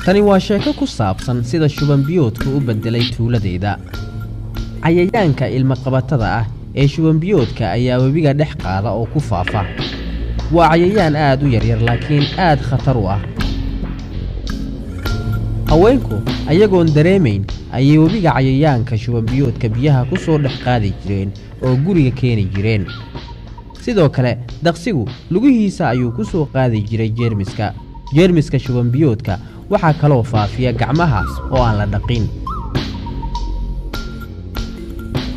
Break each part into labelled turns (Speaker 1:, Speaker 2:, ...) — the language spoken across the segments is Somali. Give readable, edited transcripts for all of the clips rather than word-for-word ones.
Speaker 1: tani waa sheeko ku saabsan sida shuban biyoodku u bedelay tuuladeyda. Cayayaanka ilma qabatada ah ee shuban biyoodka ayaa webiga dhex qaada oo ku faafa. Waa cayayaan aad u yaryar laakiin aad khatar u ah. haweenku ayagoon dareemayn ayay webiga cayayaanka shuban biyoodka biyaha ku soo dhex qaadi jireen oo guriga keeni jireen. sidoo kale daqsigu lugihiisa ayuu ku soo qaadi jiray jeermiska shuban biyoodka waxa kaloo faafiya gacmaha oo aan la dhaqin.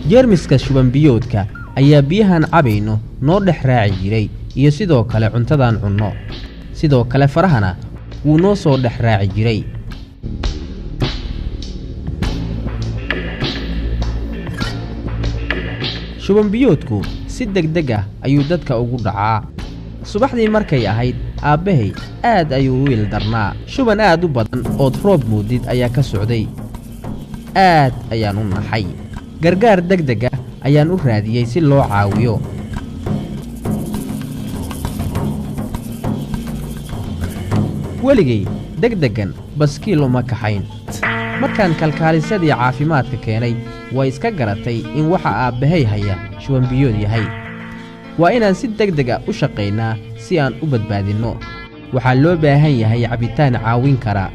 Speaker 1: jeermiska shuban biyoodka ayaa biyahan cabayno noo dhex raaci jiray iyo sidoo kale cuntadan cunno. sidoo kale farahana wuu noo soo dhex raaci jiray. shuban biyoodku si degdeg ah ayuu dadka ugu dhacaa. subaxdii markay ahayd aabbahay aad ayuu u ildarnaa. shuban aad u badan oo roob moodid ayaa ka socday. aad ayaan u naxay. gargaar degdeg ah ayaan u raadiyey si loo caawiyo. weligay degdegan baskiil uma kaxayn. markaan kalkaalisadii caafimaadka keenay way iska garatay in waxa aabbahay haya shuban biyood yahay. waa inaan si degdeg ah u shaqaynaa si aan u badbaadinno. waxaa loo baahan yahay cabitaan caawin kara.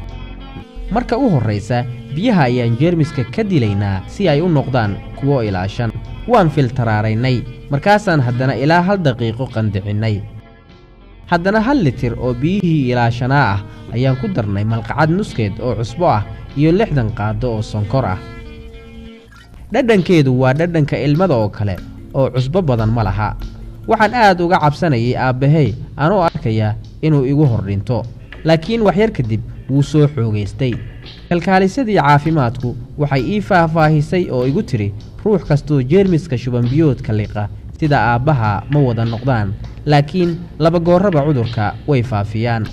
Speaker 1: marka u horraysa biyaha ayaan jeermiska ka dilaynaa si ay u noqdaan kuwo ilaashan. waan filtaraaraynay markaasaan haddana ilaa 1 daqiiqo qandicinnay. haddana 1 litir oo biyihii ilaashanaa ah ayaan ku darnay malqacad nuskeed oo cusbo ah iyo 60 qaado oo sonkor ah. dhadhankeedu waa dhadhanka ilmada oo kale oo cusbo badan ma laha. waxaan aad uga cabsanayay aabbahay anoo arkaya inuu igu hordhinto. laakiin wax yar kadib wuu soo xoogaystay. kalkaalisadii caafimaadku waxay ii faahfaahisay oo igu tiri ruux kastoo jeermiska shuban biyoodka liqa sida aabbaha ma wada noqdaan laakiin 2 gooraba cudurka way faafiyaan.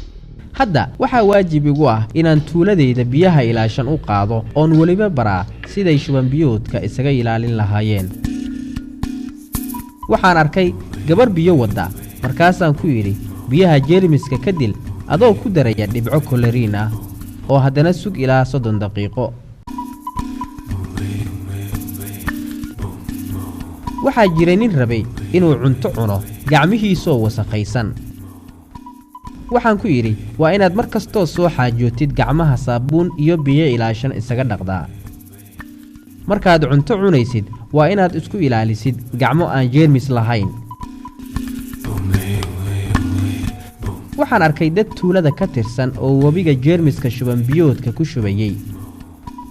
Speaker 1: hadda waxaa waajib igu ah inaan tuuladeyda biyaha ilaashan u qaado oon weliba baraa siday shuban biyoodka isaga ilaalin lahaayeen. waxaan arkay gabar biyo wadda markaasaan ku yidhi biyaha jeermiska ka dil adoo ku daraya dhibco koloriin ah oo haddana sug ilaa 30 daqiiqo. waxaa jiray nin rabay inuu cunto cuno gacmihiisoo wasakhaysan. waxaan ku yidhi waa inaad mar kastoo soo xaajootid gacmaha saabuun iyo biyo ilaashan isaga dhaqdaa. markaad cunto cunaysid waa inaad isku ilaalisid gacmo aan jeermis lahayn. waxaan arkay dad tuulada ka tirsan oo webiga jeermiska shuban biyoodka ku shubayay.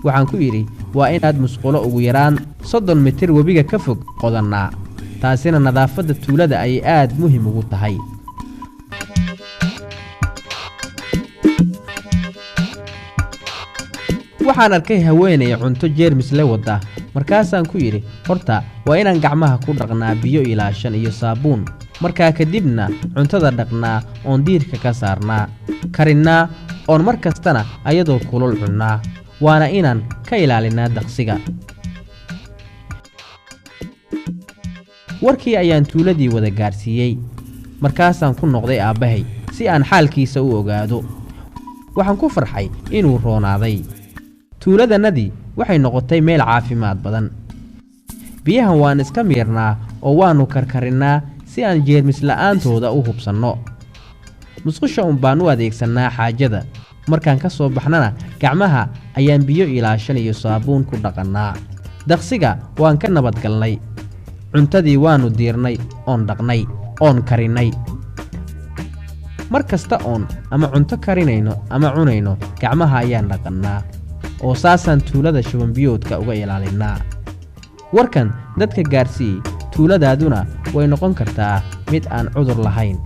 Speaker 1: waxaan ku yidhi waa inaad musqulo ugu yaraan 30 mitir webiga ka fog qodannaa. taasina nadaafadda tuulada ay aad muhiim ugu tahay. waxaan arkay haweeney cunto jeermis la wada markaasaan ku yidhi horta waa inaan gacmaha ku dhaqnaa biyo ilaashan iyo saabuun. markaa kadibna cuntada dhaqnaa oon diirka ka saarnaa. karinnaa oon mar kastana ayadoo kulul cunnaa. waana inaan ka ilaalinaa daqsiga. warkii ayaan tuuladii wada gaarsiiyey. markaasaan ku noqday aabbahay si aan xaalkiisa u ogaado. waxaan ku farxay inuu roonaaday. tuuladannadii waxay noqotay meel caafimaad badan. biyahan waan iska miirnaa oo waannu karkarinnaa si aan jeermis la'aantooda u hubsanno. musqusha baan u adeegsannaa xaajada. markaan ka soo baxnana gacmaha ayaan biyo ilaashan iyo saabuun ku dhaqannaa. daqsiga waan ka nabadgalnay. cuntadii waannu diirnay oon dhaqnay oon karinnay. mar kasta oon ama cunto karinayno ama cunayno gacmaha ayaan dhaqannaa oo saasaan tuulada shuban biyoodka uga ilaalinnaa. warkan dadka gaarsiiyey tuuladaaduna way noqon kartaa mid aan cudur lahayn.